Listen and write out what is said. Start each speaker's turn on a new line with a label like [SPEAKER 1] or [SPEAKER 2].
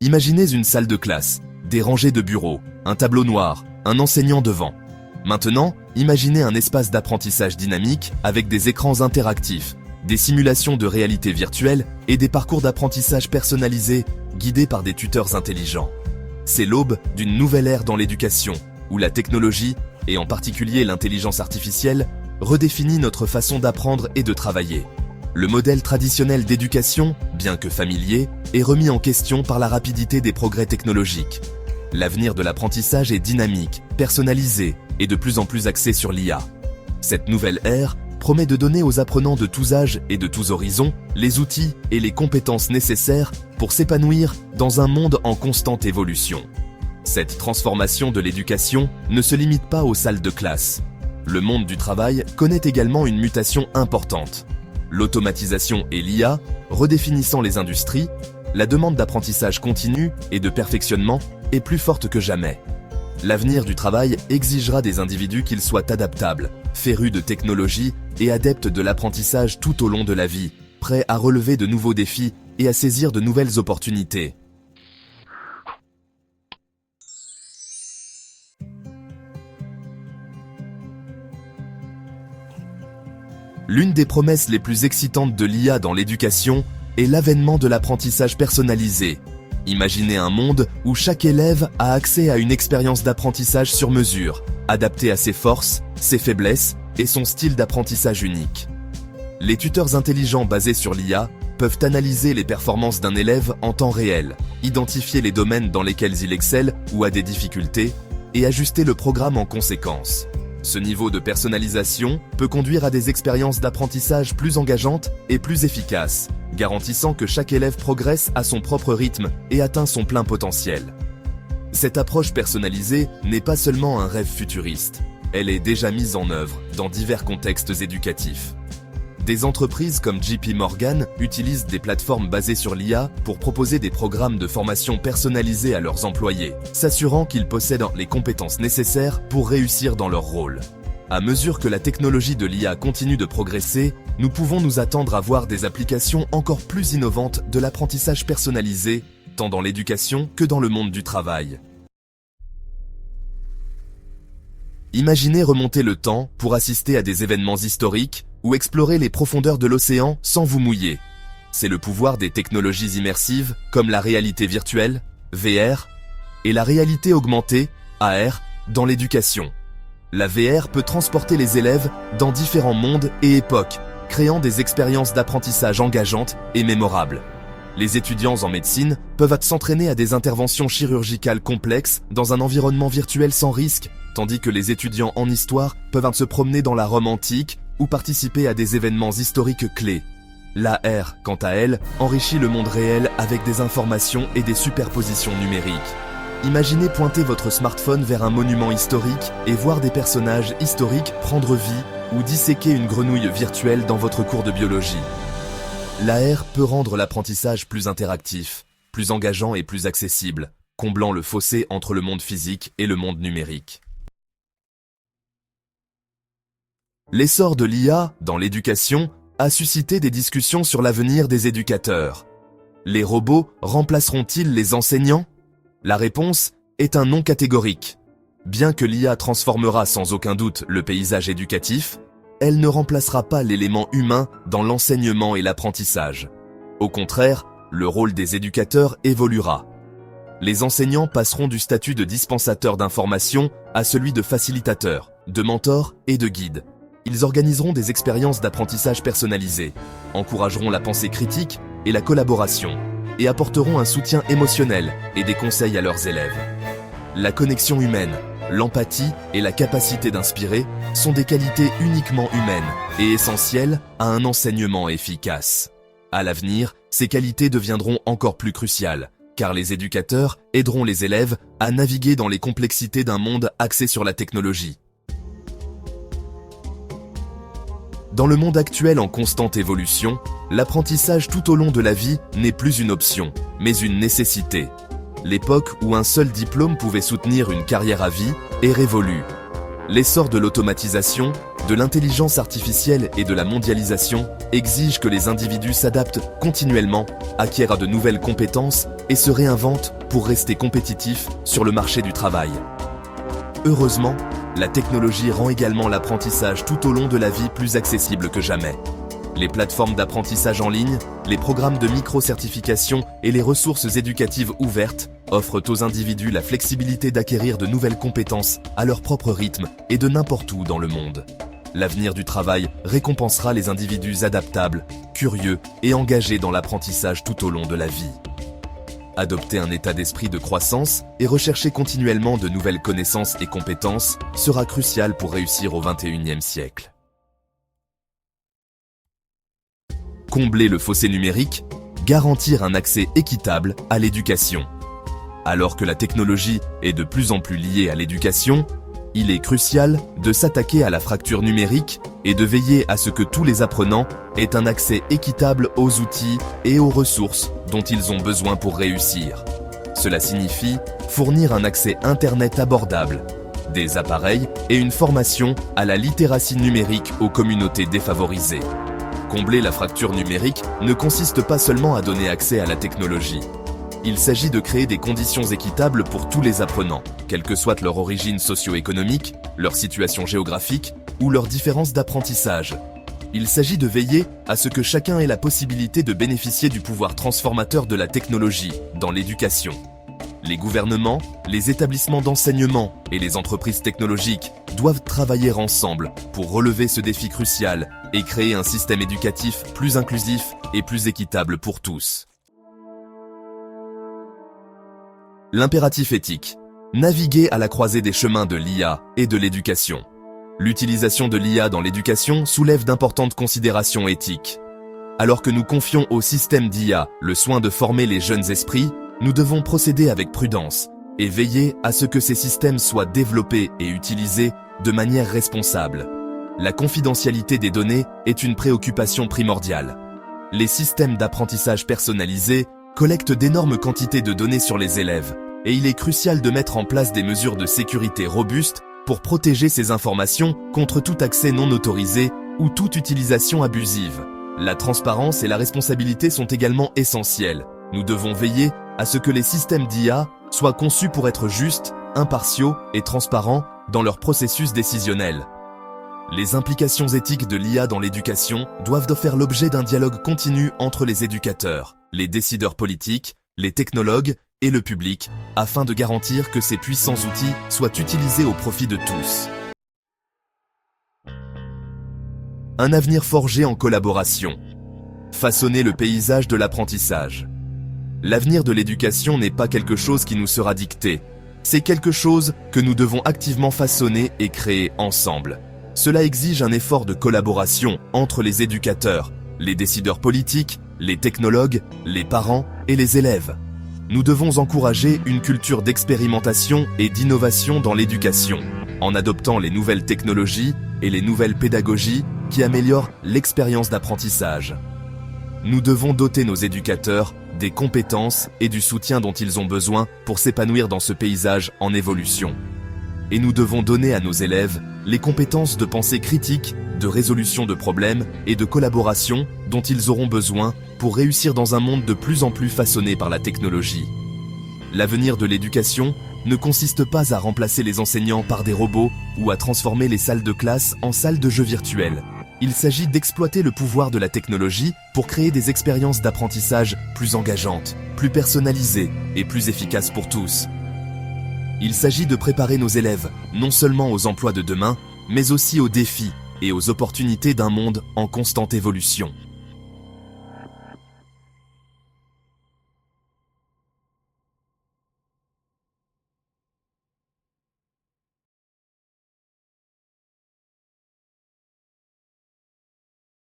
[SPEAKER 1] Imaginez une salle de classe, des rangées de bureaux, un tableau noir, un enseignant devant. Maintenant, imaginez un espace d'apprentissage dynamique avec des écrans interactifs, des simulations de réalité virtuelle et des parcours d'apprentissage personnalisés guidés par des tuteurs intelligents. C'est l'aube d'une nouvelle ère dans l'éducation, où la technologie, et en particulier l'intelligence artificielle, redéfinit notre façon d'apprendre et de travailler. Le modèle traditionnel d'éducation, bien que familier, est remis en question par la rapidité des progrès technologiques. L'avenir de l'apprentissage est dynamique, personnalisé et de plus en plus axé sur l'IA. Cette nouvelle ère promet de donner aux apprenants de tous âges et de tous horizons les outils et les compétences nécessaires pour s'épanouir dans un monde en constante évolution. Cette transformation de l'éducation ne se limite pas aux salles de classe. Le monde du travail connaît également une mutation importante. L'automatisation et l'IA, redéfinissant les industries, la demande d'apprentissage continu et de perfectionnement est plus forte que jamais. L'avenir du travail exigera des individus qu'ils soient adaptables, férus de technologie et adeptes de l'apprentissage tout au long de la vie, prêts à relever de nouveaux défis et à saisir de nouvelles opportunités. L'une des promesses les plus excitantes de l'IA dans l'éducation est l'avènement de l'apprentissage personnalisé. Imaginez un monde où chaque élève a accès à une expérience d'apprentissage sur mesure, adaptée à ses forces, ses faiblesses et son style d'apprentissage unique. Les tuteurs intelligents basés sur l'IA peuvent analyser les performances d'un élève en temps réel, identifier les domaines dans lesquels il excelle ou a des difficultés, et ajuster le programme en conséquence. Ce niveau de personnalisation peut conduire à des expériences d'apprentissage plus engageantes et plus efficaces, garantissant que chaque élève progresse à son propre rythme et atteint son plein potentiel. Cette approche personnalisée n'est pas seulement un rêve futuriste, elle est déjà mise en œuvre dans divers contextes éducatifs. Des entreprises comme JP Morgan utilisent des plateformes basées sur l'IA pour proposer des programmes de formation personnalisés à leurs employés, s'assurant qu'ils possèdent les compétences nécessaires pour réussir dans leur rôle. À mesure que la technologie de l'IA continue de progresser, nous pouvons nous attendre à voir des applications encore plus innovantes de l'apprentissage personnalisé, tant dans l'éducation que dans le monde du travail. Imaginez remonter le temps pour assister à des événements historiques ou explorer les profondeurs de l'océan sans vous mouiller. C'est le pouvoir des technologies immersives comme la réalité virtuelle, VR, et la réalité augmentée, AR, dans l'éducation. La VR peut transporter les élèves dans différents mondes et époques, créant des expériences d'apprentissage engageantes et mémorables. Les étudiants en médecine peuvent s'entraîner à des interventions chirurgicales complexes dans un environnement virtuel sans risque, tandis que les étudiants en histoire peuvent se promener dans la Rome antique ou participer à des événements historiques clés. L'AR, quant à elle, enrichit le monde réel avec des informations et des superpositions numériques. Imaginez pointer votre smartphone vers un monument historique et voir des personnages historiques prendre vie ou disséquer une grenouille virtuelle dans votre cours de biologie. L'AR peut rendre l'apprentissage plus interactif, plus engageant et plus accessible, comblant le fossé entre le monde physique et le monde numérique. L'essor de l'IA dans l'éducation a suscité des discussions sur l'avenir des éducateurs. Les robots remplaceront-ils les enseignants ? La réponse est un non catégorique. Bien que l'IA transformera sans aucun doute le paysage éducatif, elle ne remplacera pas l'élément humain dans l'enseignement et l'apprentissage. Au contraire, le rôle des éducateurs évoluera. Les enseignants passeront du statut de dispensateur d'informations à celui de facilitateur, de mentor et de guide. Ils organiseront des expériences d'apprentissage personnalisées, encourageront la pensée critique et la collaboration, et apporteront un soutien émotionnel et des conseils à leurs élèves. La connexion humaine, l'empathie et la capacité d'inspirer sont des qualités uniquement humaines et essentielles à un enseignement efficace. À l'avenir, ces qualités deviendront encore plus cruciales, car les éducateurs aideront les élèves à naviguer dans les complexités d'un monde axé sur la technologie. Dans le monde actuel en constante évolution, l'apprentissage tout au long de la vie n'est plus une option, mais une nécessité. L'époque où un seul diplôme pouvait soutenir une carrière à vie est révolue. L'essor de l'automatisation, de l'intelligence artificielle et de la mondialisation exige que les individus s'adaptent continuellement, acquièrent de nouvelles compétences et se réinventent pour rester compétitifs sur le marché du travail. Heureusement, la technologie rend également l'apprentissage tout au long de la vie plus accessible que jamais. Les plateformes d'apprentissage en ligne, les programmes de micro-certification et les ressources éducatives ouvertes offrent aux individus la flexibilité d'acquérir de nouvelles compétences à leur propre rythme et de n'importe où dans le monde. L'avenir du travail récompensera les individus adaptables, curieux et engagés dans l'apprentissage tout au long de la vie. Adopter un état d'esprit de croissance et rechercher continuellement de nouvelles connaissances et compétences sera crucial pour réussir au XXIe siècle. Combler le fossé numérique, garantir un accès équitable à l'éducation. Alors que la technologie est de plus en plus liée à l'éducation, il est crucial de s'attaquer à la fracture numérique et de veiller à ce que tous les apprenants aient un accès équitable aux outils et aux ressources dont ils ont besoin pour réussir. Cela signifie fournir un accès Internet abordable, des appareils et une formation à la littératie numérique aux communautés défavorisées. Combler la fracture numérique ne consiste pas seulement à donner accès à la technologie. Il s'agit de créer des conditions équitables pour tous les apprenants, quelle que soit leur origine socio-économique, leur situation géographique ou leurs différences d'apprentissage. Il s'agit de veiller à ce que chacun ait la possibilité de bénéficier du pouvoir transformateur de la technologie dans l'éducation. Les gouvernements, les établissements d'enseignement et les entreprises technologiques doivent travailler ensemble pour relever ce défi crucial et créer un système éducatif plus inclusif et plus équitable pour tous. L'impératif éthique. Naviguer à la croisée des chemins de l'IA et de l'éducation. L'utilisation de l'IA dans l'éducation soulève d'importantes considérations éthiques. Alors que nous confions au système d'IA le soin de former les jeunes esprits, nous devons procéder avec prudence et veiller à ce que ces systèmes soient développés et utilisés de manière responsable. La confidentialité des données est une préoccupation primordiale. Les systèmes d'apprentissage personnalisés collectent d'énormes quantités de données sur les élèves, et il est crucial de mettre en place des mesures de sécurité robustes pour protéger ces informations contre tout accès non autorisé ou toute utilisation abusive. La transparence et la responsabilité sont également essentielles. Nous devons veiller à ce que les systèmes d'IA soient conçus pour être justes, impartiaux et transparents dans leur processus décisionnel. Les implications éthiques de l'IA dans l'éducation doivent faire l'objet d'un dialogue continu entre les éducateurs, les décideurs politiques, les technologues et le public, afin de garantir que ces puissants outils soient utilisés au profit de tous. Un avenir forgé en collaboration. Façonner le paysage de l'apprentissage. L'avenir de l'éducation n'est pas quelque chose qui nous sera dicté. C'est quelque chose que nous devons activement façonner et créer ensemble. Cela exige un effort de collaboration entre les éducateurs, les décideurs politiques, les technologues, les parents et les élèves. Nous devons encourager une culture d'expérimentation et d'innovation dans l'éducation, en adoptant les nouvelles technologies et les nouvelles pédagogies qui améliorent l'expérience d'apprentissage. Nous devons doter nos éducateurs des compétences et du soutien dont ils ont besoin pour s'épanouir dans ce paysage en évolution. Et nous devons donner à nos élèves les compétences de pensée critique, de résolution de problèmes et de collaboration dont ils auront besoin pour réussir dans un monde de plus en plus façonné par la technologie. L'avenir de l'éducation ne consiste pas à remplacer les enseignants par des robots ou à transformer les salles de classe en salles de jeux virtuelles. Il s'agit d'exploiter le pouvoir de la technologie pour créer des expériences d'apprentissage plus engageantes, plus personnalisées et plus efficaces pour tous. Il s'agit de préparer nos élèves, non seulement aux emplois de demain, mais aussi aux défis et aux opportunités d'un monde en constante évolution.